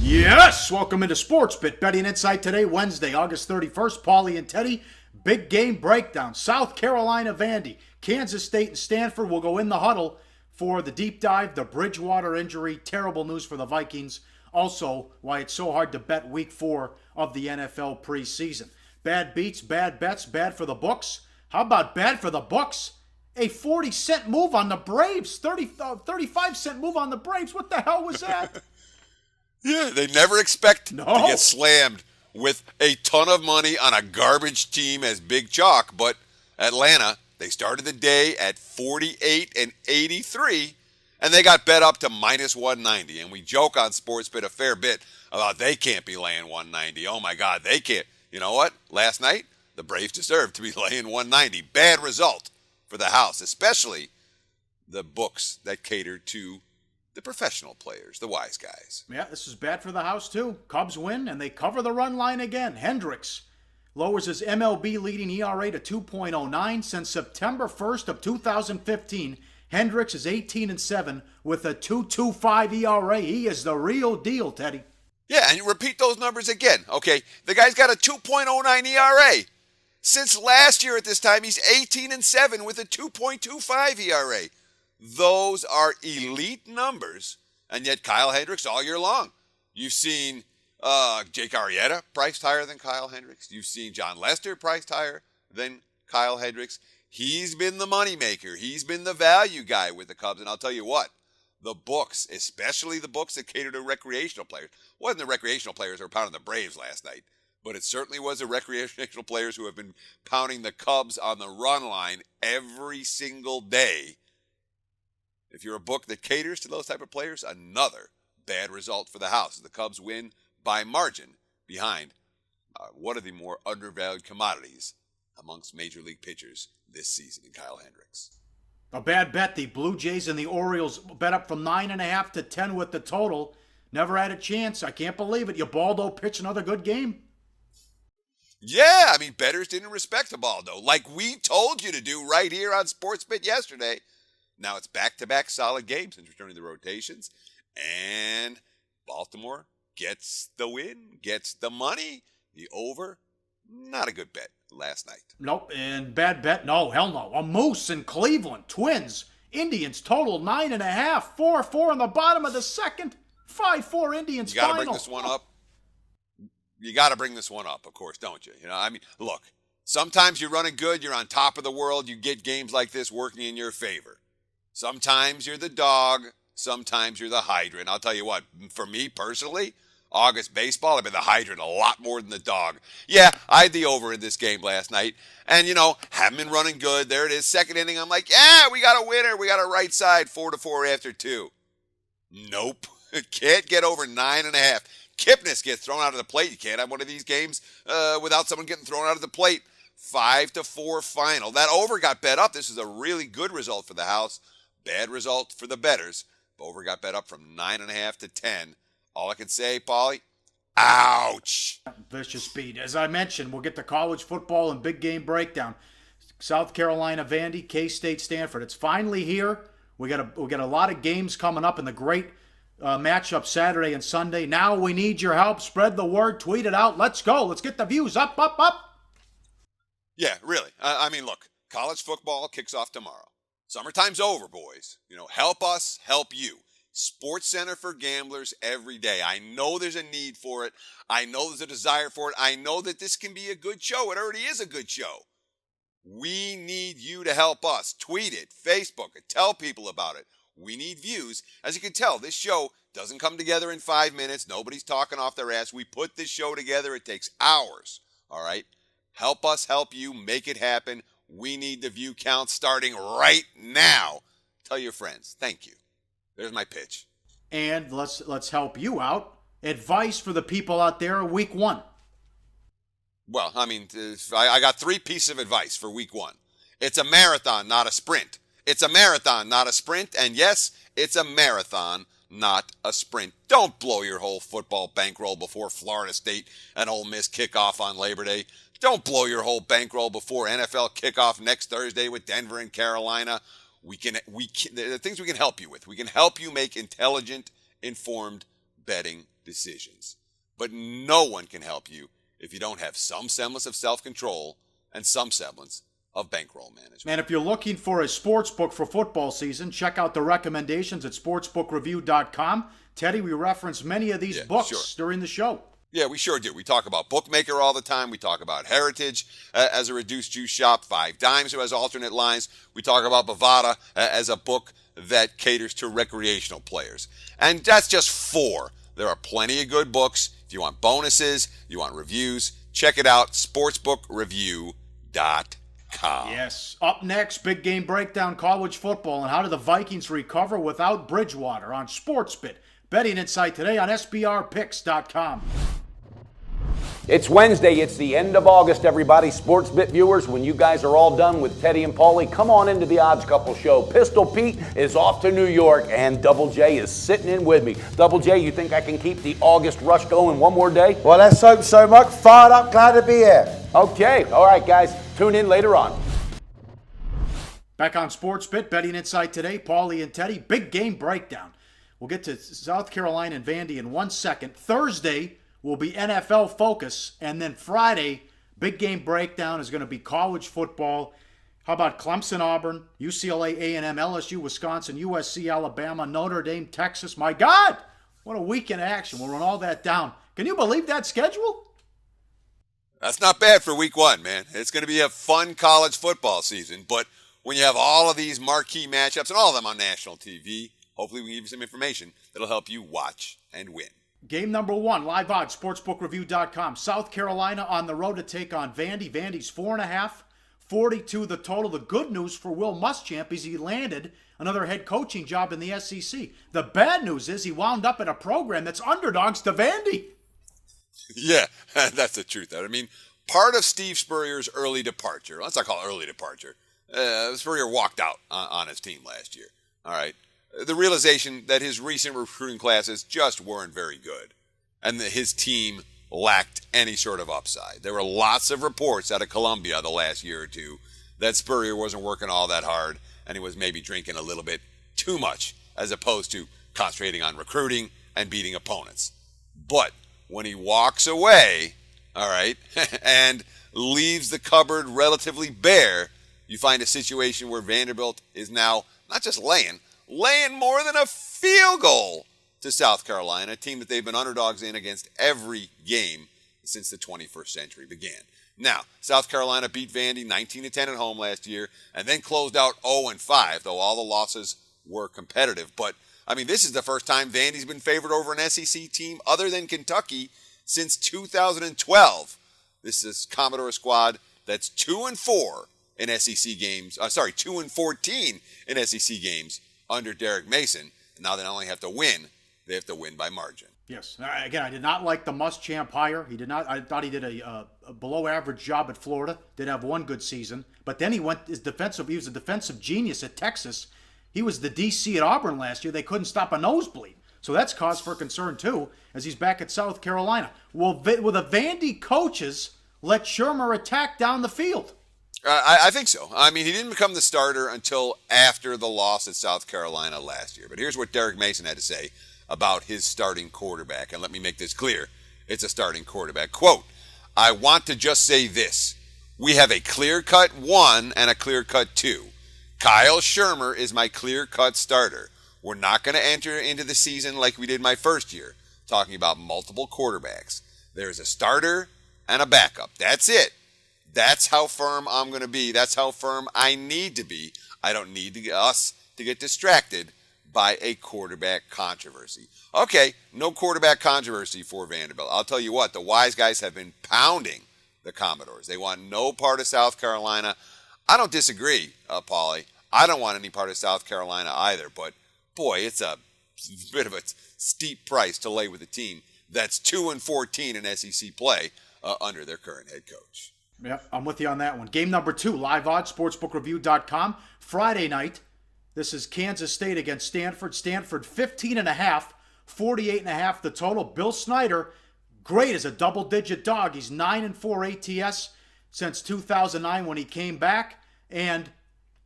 Yes, welcome into Sportsbit Betting Insight today, Wednesday, August 31st. Paulie and Teddy, big game breakdown. South Carolina, Vandy, Kansas State, and Stanford will go in the huddle for the deep dive, the Bridgewater injury, terrible news for the Vikings. Also, why it's so hard to bet week 4 of the NFL preseason. Bad beats, bad bets, bad for the books. How about bad for the books? A 40-cent move on the Braves, 35-cent move on the Braves. What the hell was that? Yeah, they never expect No. to get slammed with a ton of money on a garbage team as Big Chalk, but Atlanta, they started the day at 48-83, and they got bet up to minus 190. And we joke on Sportsbet a fair bit about they can't be laying 190. Oh my God, they can't. You know what? Last night, the Braves deserved to be laying 190. Bad result for the house, especially the books that cater to the professional players, the wise guys. Yeah, this is bad for the house, too. Cubs win, and they cover the run line again. Hendricks lowers his MLB leading ERA to 2.09. Since September 1st of 2015, Hendricks is 18-7 with a 2.25 ERA. He is the real deal, Teddy. Yeah, and you repeat those numbers again, okay? The guy's got a 2.09 ERA. Since last year at this time, he's 18-7 with a 2.25 ERA. Those are elite numbers, and yet Kyle Hendricks all year long. You've seen Jake Arrieta priced higher than Kyle Hendricks. You've seen John Lester priced higher than Kyle Hendricks. He's been the moneymaker. He's been the value guy with the Cubs, and I'll tell you what, the books, especially the books that cater to recreational players, wasn't the recreational players who were pounding the Braves last night, but it certainly was the recreational players who have been pounding the Cubs on the run line every single day. If you're a book that caters to those type of players, another bad result for the house. The Cubs win by margin behind one of the more undervalued commodities amongst major league pitchers this season in Kyle Hendricks. A bad bet. The Blue Jays and the Orioles bet up from 9.5 to 10 with the total. Never had a chance. I can't believe it. Ubaldo pitched another good game. Yeah, I mean, bettors didn't respect Ubaldo, like we told you to do right here on Sportsbet yesterday. Now it's back-to-back solid games since returning the rotations. And Baltimore gets the win, gets the money. The over, not a good bet last night. Nope, and bad bet. No, hell no. A Moose in Cleveland. Twins. Indians total 9.5. 4-4 in the bottom of the second. 5-4 Indians You got to final. bring this one up. You got to bring this one up, of course, don't you? You know, I mean, look, sometimes you're running good, you're on top of the world, you get games like this working in your favor. Sometimes you're the dog, sometimes you're the hydrant. I'll tell you what, for me personally, August baseball, I've been the hydrant a lot more than the dog. Yeah, I had the over in this game last night. And, you know, haven't been running good. There it is, second inning. I'm like, yeah, we got a winner. We got a right side, 4-4 after 2. Nope. Can't get over 9.5. Kipnis gets thrown out of the plate. You can't have one of these games without someone getting thrown out of the plate. 5-4 final. That over got bet up. This is a really good result for the house. Bad result for the bettors. Over got bet up from 9.5 to 10. All I can say, Paulie, ouch. Vicious beat. As I mentioned, we'll get to college football and big game breakdown. South Carolina, Vandy, K-State, Stanford. It's finally here. We got a lot of games coming up in the great matchup Saturday and Sunday. Now we need your help. Spread the word. Tweet it out. Let's go. Let's get the views up, up, up. Yeah, really. I mean, look, college football kicks off tomorrow. Summertime's over, boys. You know, help us, help you. Sports Center for gamblers every day. I know there's a need for it. I know there's a desire for it. I know that this can be a good show. It already is a good show. We need you to help us. Tweet it, Facebook it, tell people about it. We need views. As you can tell, this show doesn't come together in 5 minutes. Nobody's talking off their ass. We put this show together. It takes hours. All right? Help us help you make it happen. We need the view count starting right now. Tell your friends. Thank you. There's my pitch. And let's help you out. Advice for the people out there week 1. Well, I mean, I got 3 pieces of advice for week 1. It's a marathon, not a sprint. It's a marathon, not a sprint. And yes, it's a marathon, not a sprint. Don't blow your whole football bankroll before Florida State and Ole Miss kickoff on Labor Day. Don't blow your whole bankroll before NFL kickoff next Thursday with Denver and Carolina. There are things we can help you with. We can help you make intelligent, informed betting decisions. But no one can help you if you don't have some semblance of self-control and some semblance of bankroll management. And if you're looking for a sports book for football season, check out the recommendations at sportsbookreview.com. Teddy, we reference many of these books during the show. Yeah, we sure do. We talk about Bookmaker all the time. We talk about Heritage as a reduced juice shop, Five Dimes who has alternate lines. We talk about Bovada as a book that caters to recreational players. And that's just 4. There are plenty of good books. If you want bonuses, you want reviews, check it out, sportsbookreview.com. Yes. Up next, big game breakdown, college football, and how do the Vikings recover without Bridgewater on SportsBit. Betting insight today on SBRpicks.com. It's Wednesday. It's the end of August, everybody. SportsBit viewers, when you guys are all done with Teddy and Paulie, come on into the Odds Couple show. Pistol Pete is off to New York, and Double J is sitting in with me. Double J, you think I can keep the August rush going one more day? Well, let's hope so, Mike. Fired up, glad to be here. Okay. All right, guys. Tune in later on. Back on SportsBit, betting insight today, Paulie and Teddy, big game breakdown. We'll get to South Carolina and Vandy in 1 second. Thursday will be NFL focus, and then Friday, big game breakdown is going to be college football. How about Clemson, Auburn, UCLA, A&M, LSU, Wisconsin, USC, Alabama, Notre Dame, Texas. My God, what a week in action. We'll run all that down. Can you believe that schedule? That's not bad for week 1, man. It's going to be a fun college football season, but when you have all of these marquee matchups and all of them on national TV, hopefully we can give you some information that'll help you watch and win. Game number 1, live odds, sportsbookreview.com. South Carolina on the road to take on Vandy. Vandy's 4.5, 42 the total. The good news for Will Muschamp is he landed another head coaching job in the SEC. The bad news is he wound up in a program that's underdogs to Vandy. Yeah, that's the truth. I mean, part of Steve Spurrier's early departure, let's not call it early departure, Spurrier walked out on his team last year. All right. The realization that his recent recruiting classes just weren't very good and that his team lacked any sort of upside. There were lots of reports out of Columbia the last year or two that Spurrier wasn't working all that hard and he was maybe drinking a little bit too much as opposed to concentrating on recruiting and beating opponents. But when he walks away, all right, and leaves the cupboard relatively bare, you find a situation where Vanderbilt is now not just laying more than a field goal to South Carolina, a team that they've been underdogs in against every game since the 21st century began. Now, South Carolina beat Vandy 19-10 at home last year and then closed out 0-5, though all the losses were competitive. But, I mean, this is the first time Vandy's been favored over an SEC team other than Kentucky since 2012. This is Commodore squad that's 2-4 in SEC games. 2-14 in SEC games under Derek Mason. And now they not only have to win, they have to win by margin. Yes. Again, I did not like the Muschamp hire. He did not. I thought he did a below-average job at Florida. Did have one good season, but then he was a defensive genius at Texas. He was the DC at Auburn last year. They couldn't stop a nosebleed. So that's cause for concern too, as he's back at South Carolina. Will the Vandy coaches let Shermer attack down the field? I think so. I mean, he didn't become the starter until after the loss at South Carolina last year. But here's what Derek Mason had to say about his starting quarterback. And let me make this clear. It's a starting quarterback. Quote, "I want to just say this. We have a clear-cut 1 and a clear-cut 2. Kyle Shermer is my clear-cut starter. We're not going to enter into the season like we did my first year, talking about multiple quarterbacks. There's a starter and a backup. That's it. That's how firm I'm going to be. That's how firm I need to be. I don't need us to get distracted by a quarterback controversy." Okay, no quarterback controversy for Vanderbilt. I'll tell you what, the wise guys have been pounding the Commodores. They want no part of South Carolina. I don't disagree, Paulie. I don't want any part of South Carolina either, but boy, it's a bit of a steep price to lay with a team that's 2-14 in SEC play under their current head coach. Yeah, I'm with you on that one. Game number 2, live odds, sportsbookreview.com. Friday night, this is Kansas State against Stanford. Stanford 15.5, 48.5 the total. Bill Snyder, great as a double-digit dog. He's 9-4 ATS since 2009 when he came back. And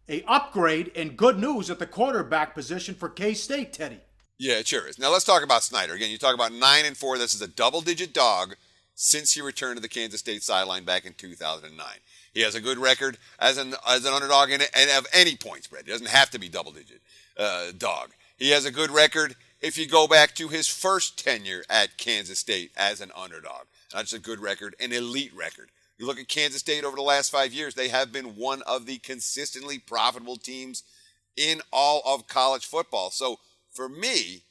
a upgrade and good news at the quarterback position for K-State, Teddy. Yeah, it sure is. Now let's talk about Snyder. Again, you talk about 9-4. This is a double-digit dog since he returned to the Kansas State sideline back in 2009. He has a good record as an underdog in it, and of any point spread. It doesn't have to be double-digit dog. He has a good record if you go back to his first tenure at Kansas State as an underdog. That's a good record, an elite record. You look at Kansas State over the last 5 years, they have been one of the consistently profitable teams in all of college football. So for me,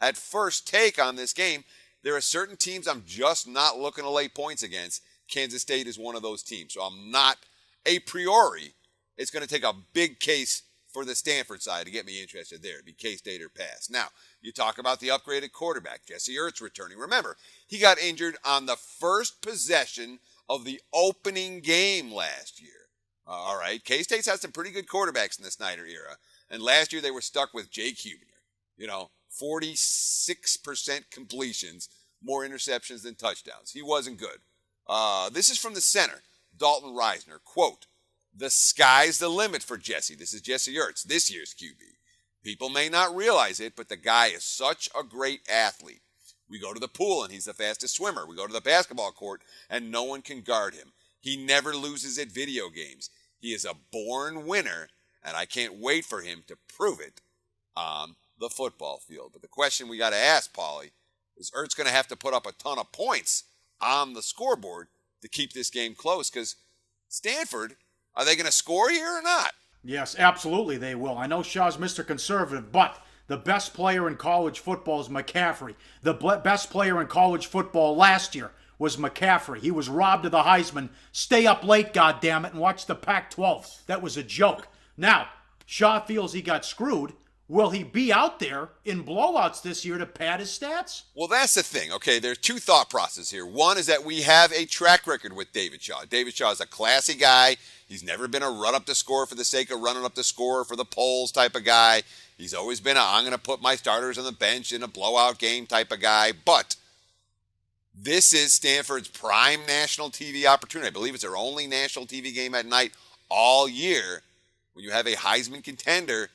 at first take on this game, there are certain teams I'm just not looking to lay points against. Kansas State is one of those teams. So I'm not, a priori, it's going to take a big case for the Stanford side to get me interested there. It'd be K-State or pass. Now, you talk about the upgraded quarterback, Jesse Ertz returning. Remember, he got injured on the first possession of the opening game last year. All right, K-State's had some pretty good quarterbacks in the Snyder era. And last year they were stuck with Jake Huebner. 46% completions, more interceptions than touchdowns. He wasn't good. This is from the center, Dalton Reisner. Quote, "The sky's the limit for Jesse." This is Jesse Ertz, this year's QB. "People may not realize it, but the guy is such a great athlete. We go to the pool and he's the fastest swimmer. We go to the basketball court and no one can guard him. He never loses at video games. He is a born winner, and I can't wait for him to prove it on the football field." But the question we got to ask, Paulie, is Ertz going to have to put up a ton of points on the scoreboard to keep this game close? Because Stanford, are they going to score here or not? Yes, absolutely they will. I know Shaw's Mr. Conservative, but the best player in college football is McCaffrey. The best player in college football last year was McCaffrey. He was robbed of the Heisman. Stay up late, goddammit, and watch the Pac-12. That was a joke. Now, Shaw feels he got screwed. Will he be out there in blowouts this year to pad his stats? Well, that's the thing, okay? There's two thought processes here. One is that we have a track record with David Shaw. David Shaw is a classy guy. He's never been a run up the score for the sake of running up the score for the polls type of guy. He's always been I'm going to put my starters on the bench in a blowout game type of guy. But this is Stanford's prime national TV opportunity. I believe it's their only national TV game at night all year when you have a Heisman contender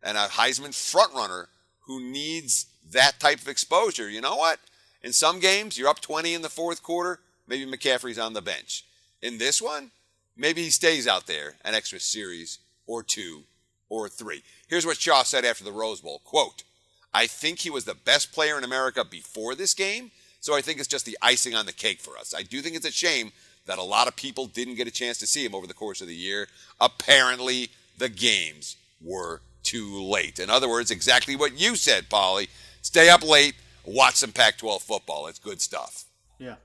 and a Heisman frontrunner who needs that type of exposure. You know what? In some games, you're up 20 in the fourth quarter, maybe McCaffrey's on the bench. In this one, maybe he stays out there an extra series or two or three. Here's what Shaw said after the Rose Bowl. Quote, "I think he was the best player in America before this game, so I think it's just the icing on the cake for us. I do think it's a shame that a lot of people didn't get a chance to see him over the course of the year. Apparently, the games were too late." In other words, exactly what you said, Paulie. Stay up late, watch some Pac-12 football. It's good stuff. Yeah.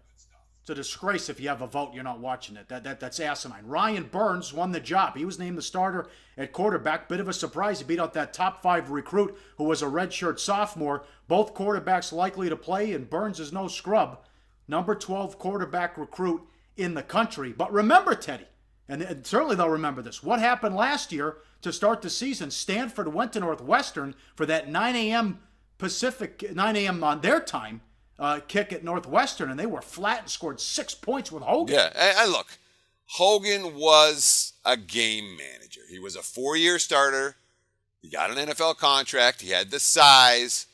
It's a disgrace if you have a vote, you're not watching it. That's asinine. Ryan Burns won the job. He was named the starter at quarterback. Bit of a surprise. He beat out that top 5 recruit who was a redshirt sophomore. Both quarterbacks likely to play, and Burns is no scrub. Number 12 quarterback recruit in the country. But remember, Teddy, and certainly they'll remember this, what happened last year to start the season? Stanford went to Northwestern for that 9 a.m. Pacific, 9 a.m. on their time, kick at Northwestern, and they were flat and scored 6 points with Hogan. Yeah, and look, Hogan was a game manager. He was a 4-year starter. He got an NFL contract. He had the size,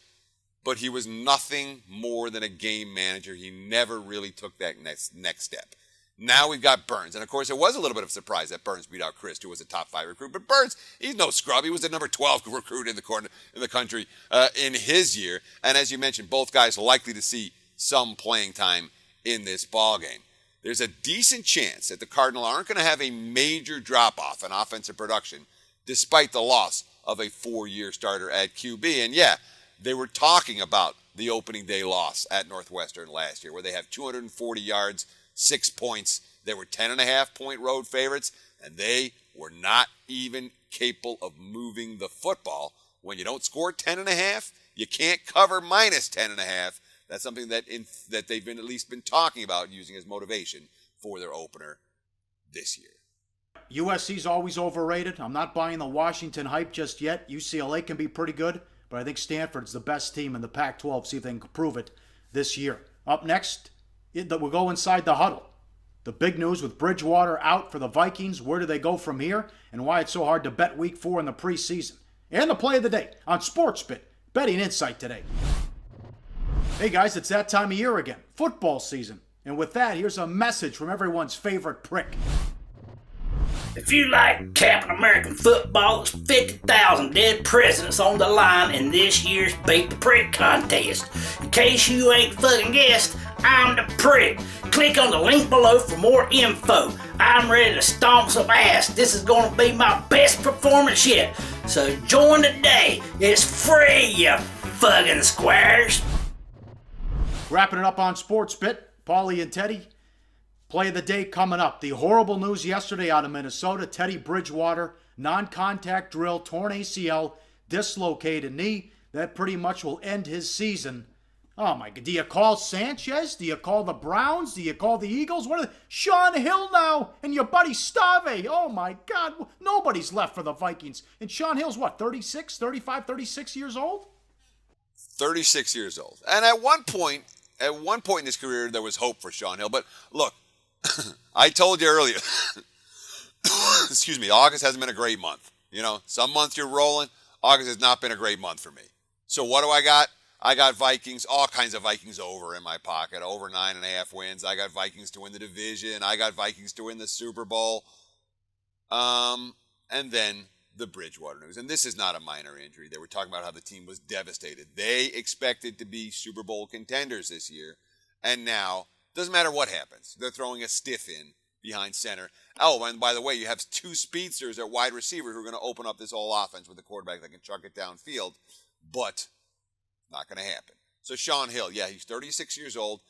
but he was nothing more than a game manager. He never really took that next step. Now we've got Burns. And, of course, it was a little bit of a surprise that Burns beat out Christ, who was a top 5 recruit. But Burns, he's no scrub. He was the number 12 recruit in the country in his year. And as you mentioned, both guys are likely to see some playing time in this ballgame. There's a decent chance that the Cardinals aren't going to have a major drop-off in offensive production, despite the loss of a 4-year starter at QB. And, yeah, they were talking about the opening day loss at Northwestern last year, where they have 240 yards, 6 points. They were 10.5-point road favorites, and they were not even capable of moving the football. When you don't score 10.5, you can't cover minus 10.5. That's something that they've at least been talking about using as motivation for their opener this year. USC's always overrated. I'm not buying the Washington hype just yet. UCLA can be pretty good, but I think Stanford's the best team in the Pac-12. See if they can prove it this year. Up next, we'll go inside the huddle. The big news with Bridgewater out for the Vikings. Where do they go from here? And why it's so hard to bet week 4 in the preseason. And the play of the day on SportsBit. Betting Insight today. Hey guys, it's that time of year again, football season. And with that, here's a message from everyone's favorite prick. If you like Captain American football, there's 50,000 dead presidents on the line in this year's Beat the Prick contest. In case you ain't fucking guessed, I'm the prick. Click on the link below for more info. I'm ready to stomp some ass. This is going to be my best performance yet. So join today. It's free, you fucking squares. Wrapping it up on Sports Bit, Paulie and Teddy. Play of the day coming up. The horrible news yesterday out of Minnesota. Teddy Bridgewater, non-contact drill, torn ACL, dislocated knee. That pretty much will end his season. Oh my God. Do you call Sanchez? Do you call the Browns? Do you call the Eagles? What are they? Sean Hill now and your buddy Stave. Oh my God. Nobody's left for the Vikings. And Sean Hill's what, 36, 35, 36 years old? 36 years old. And at one point in his career, there was hope for Sean Hill. But look, I told you earlier, excuse me, August hasn't been a great month. You know, some months you're rolling. August has not been a great month for me. So what do I got? I got Vikings, all kinds of Vikings over in my pocket, over 9.5 wins. I got Vikings to win the division. I got Vikings to win the Super Bowl. And then the Bridgewater news. And this is not a minor injury. They were talking about how the team was devastated. They expected to be Super Bowl contenders this year. And now, doesn't matter what happens. They're throwing a stiff in behind center. Oh, and by the way, you have two speedsters at wide receiver who are going to open up this whole offense with a quarterback that can chuck it downfield. But not going to happen. So Sean Hill, yeah, he's 36 years old.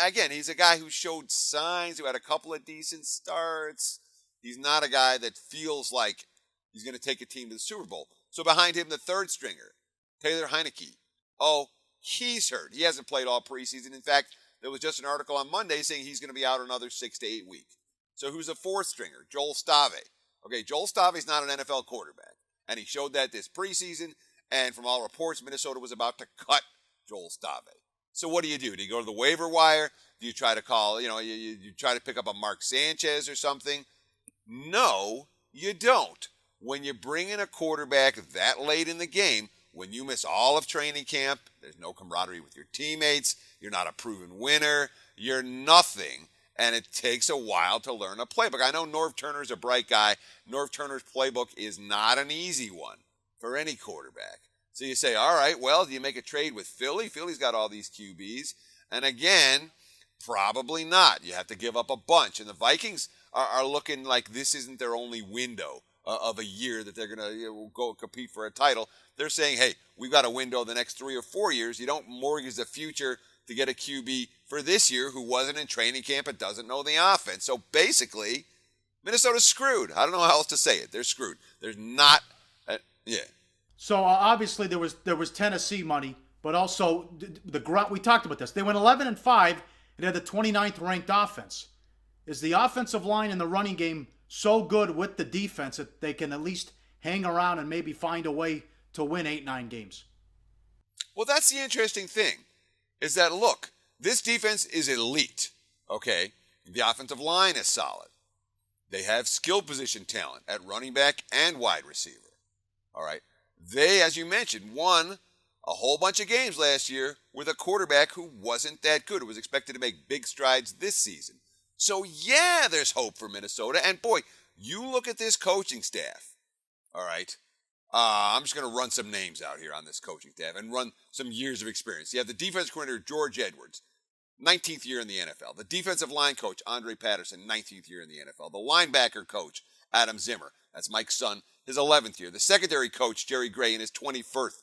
Again, he's a guy who showed signs, who had a couple of decent starts. He's not a guy that feels like he's going to take a team to the Super Bowl. So behind him, the third stringer, Taylor Heineke. Oh, he's hurt. He hasn't played all preseason. In fact, there was just an article on Monday saying he's going to be out another 6 to 8 weeks. So who's the fourth stringer? Joel Stave. Okay, Joel Stave's not an NFL quarterback. And he showed that this preseason. And from all reports, Minnesota was about to cut Joel Stave. So what do? Do you go to the waiver wire? Do you try to call, you try to pick up a Mark Sanchez or something? No, you don't. When you bring in a quarterback that late in the game, when you miss all of training camp, there's no camaraderie with your teammates, you're not a proven winner, you're nothing, and it takes a while to learn a playbook. I know Norv Turner's a bright guy. Norv Turner's playbook is not an easy one for any quarterback. So you say, all right, well, do you make a trade with Philly? Philly's got all these QBs. And again, probably not. You have to give up a bunch. And the Vikings are looking like this isn't their only window of a year that they're going to go compete for a title. They're saying, hey, we've got a window the next 3 or 4 years. You don't mortgage the future to get a QB for this year who wasn't in training camp and doesn't know the offense. So basically, Minnesota's screwed. I don't know how else to say it. They're screwed. There's not, yeah. So obviously there was Tennessee money, but also we talked about this. They went 11-5 and had the 29th ranked offense. Is the offensive line and the running game so good with the defense that they can at least hang around and maybe find a way to win 8-9 games? Well, that's the interesting thing, is that, look, this defense is elite, okay? The offensive line is solid. They have skill position talent at running back and wide receiver, all right? They, as you mentioned, won a whole bunch of games last year with a quarterback who wasn't that good, who was expected to make big strides this season. So, yeah, there's hope for Minnesota. And, boy, you look at this coaching staff, all right? I'm just going to run some names out here on this coaching staff and run some years of experience. You have the defensive coordinator, George Edwards, 19th year in the NFL. The defensive line coach, Andre Patterson, 19th year in the NFL. The linebacker coach, Adam Zimmer, that's Mike's son, his 11th year. The secondary coach, Jerry Gray, in his 21st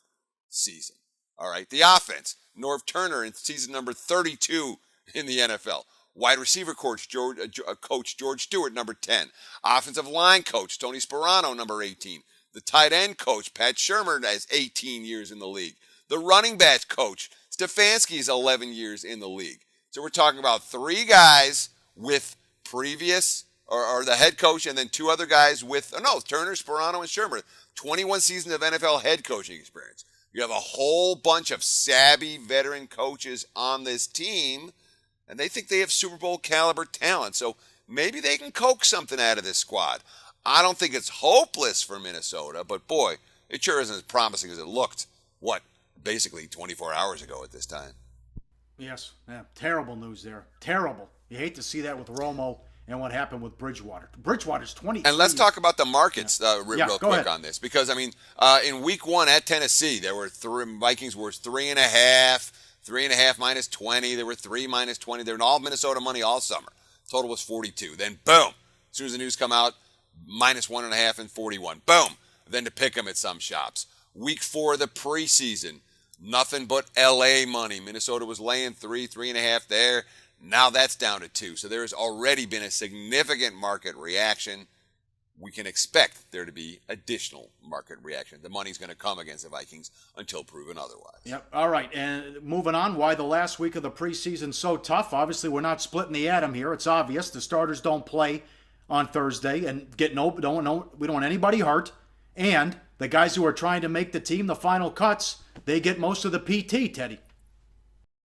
season. All right. The offense, Norv Turner in season number 32 in the NFL. Wide receiver coach, George Stewart, number 10. Offensive line coach, Tony Sperano, number 18. The tight end coach, Pat Shurmur, has 18 years in the league. The running back coach, Stefanski, is 11 years in the league. So we're talking about 3 guys with previous, or the head coach, and then 2 other guys with, Turner, Sperano, and Shurmur. 21 seasons of NFL head coaching experience. You have a whole bunch of savvy veteran coaches on this team, and they think they have Super Bowl caliber talent. So maybe they can coax something out of this squad. I don't think it's hopeless for Minnesota, but boy, it sure isn't as promising as it looked, basically 24 hours ago at this time. Yes, yeah, terrible news there. Terrible. You hate to see that with Romo and what happened with Bridgewater. Bridgewater's 20. And let's talk about the markets real quick ahead. on this, because I mean, in Week 1 at Tennessee, there were Vikings were 3.5, 3.5 minus 20. There were 3 minus 20. They were all Minnesota money all summer. Total was 42. Then boom, as soon as the news come out, minus 1.5 and 41. Boom. Then to pick them at some shops. Week 4 of the preseason, nothing but LA money. Minnesota was laying 3, 3.5 there. Now that's down to 2. So there has already been a significant market reaction. We can expect there to be additional market reaction. The money's going to come against the Vikings until proven otherwise. Yep. All right. And moving on, why the last week of the preseason so tough? Obviously, we're not splitting the atom here. It's obvious. The starters don't play on Thursday and we don't want anybody hurt. And the guys who are trying to make the team, the final cuts, they get most of the PT, Teddy.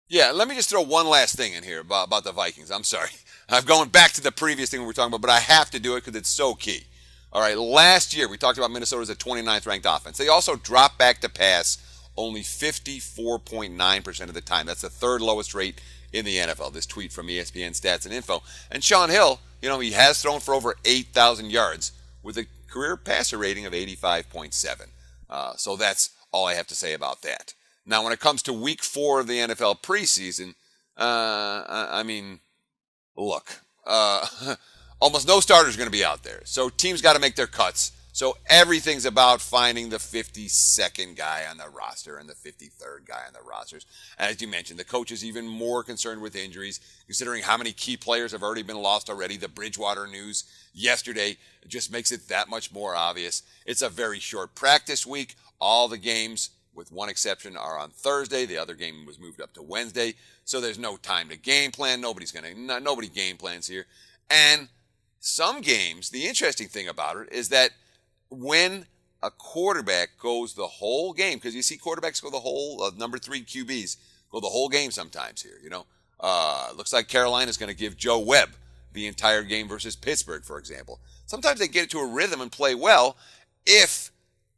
Yeah, let me just throw one last thing in here about the Vikings. I'm sorry. I'm going back to the previous thing we were talking about, but I have to do it because it's so key. All right, last year we talked about Minnesota's a 29th ranked offense. They also dropped back to pass only 54.9% of the time. That's the third lowest rate in the NFL. This tweet from ESPN Stats and Info. And Sean Hill, he has thrown for over 8,000 yards with a career passer rating of 85.7. So that's all I have to say about that. Now, when it comes to Week 4 of the NFL preseason, I mean, look, almost no starters are going to be out there. So teams got to make their cuts. So everything's about finding the 52nd guy on the roster and the 53rd guy on the rosters. As you mentioned, the coach is even more concerned with injuries, considering how many key players have already been lost already. The Bridgewater news yesterday just makes it that much more obvious. It's a very short practice week. All the games, with one exception, are on Thursday. The other game was moved up to Wednesday. So there's no time to game plan. Nobody game plans here. And some games, the interesting thing about it is that when a quarterback goes the whole game, because you see quarterbacks go the whole, number 3 QBs go the whole game sometimes here, looks like Carolina's going to give Joe Webb the entire game versus Pittsburgh, for example. Sometimes they get into a rhythm and play well if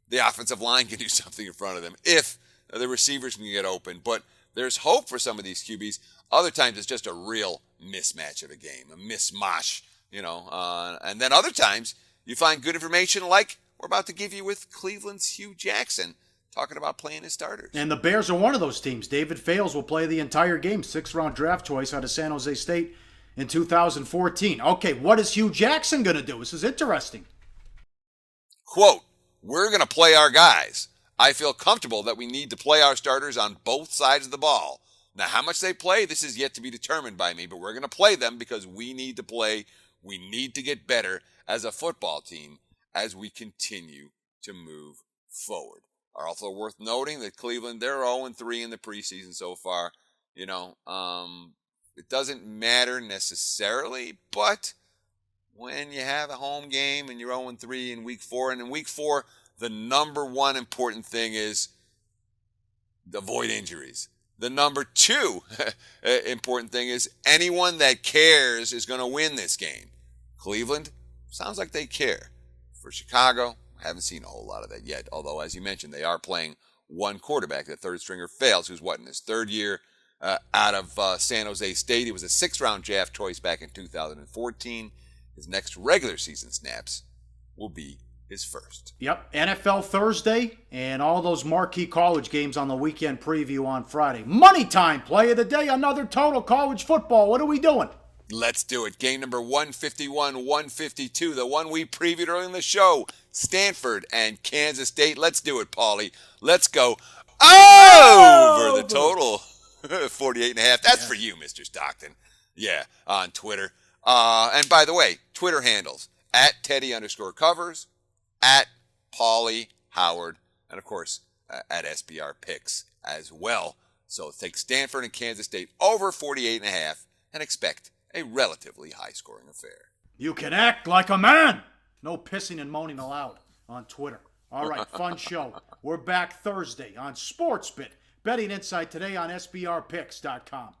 the offensive line can do something in front of them, if the receivers can get open. But there's hope for some of these QBs. Other times it's just a real mismatch of a game, a mismatch, and then other times you find good information like we're about to give you with Cleveland's Hugh Jackson talking about playing his starters. And the Bears are one of those teams. David Fales will play the entire game, 6th-round draft choice out of San Jose State in 2014. Okay, what is Hugh Jackson going to do? This is interesting. Quote, "We're going to play our guys. I feel comfortable that we need to play our starters on both sides of the ball. Now, how much they play, this is yet to be determined by me, but we're going to play them because we need to play. We need to get better as a football team as we continue to move forward." Also worth noting that Cleveland, they're 0-3 in the preseason so far. It doesn't matter necessarily, but when you have a home game and you're 0-3 in Week 4, and in Week 4, the number one important thing is avoid injuries. The number 2 important thing is anyone that cares is going to win this game. Cleveland, sounds like they care. For Chicago, haven't seen a whole lot of that yet. Although, as you mentioned, they are playing one quarterback. The third stringer Fales, who's in his third year out of San Jose State. He was a 6th-round draft choice back in 2014. His next regular season snaps will be his first. Yep, NFL Thursday and all those marquee college games on the weekend preview on Friday. Money time, play of the day, another total college football. What are we doing? Let's do it. Game number 151, 152, the one we previewed earlier in the show, Stanford and Kansas State. Let's do it, Paulie. Let's go over the total, 48.5. That's for you, Mr. Stockton. Yeah, on Twitter. And by the way, Twitter handles, @Teddy_covers, @Paulie Howard, and of course, at SBR Picks as well. So take Stanford and Kansas State over 48.5 and expect a relatively high-scoring affair. You can act like a man. No pissing and moaning allowed on Twitter. All right, fun show. We're back Thursday on SportsBit. Betting Insight today on SBRPicks.com.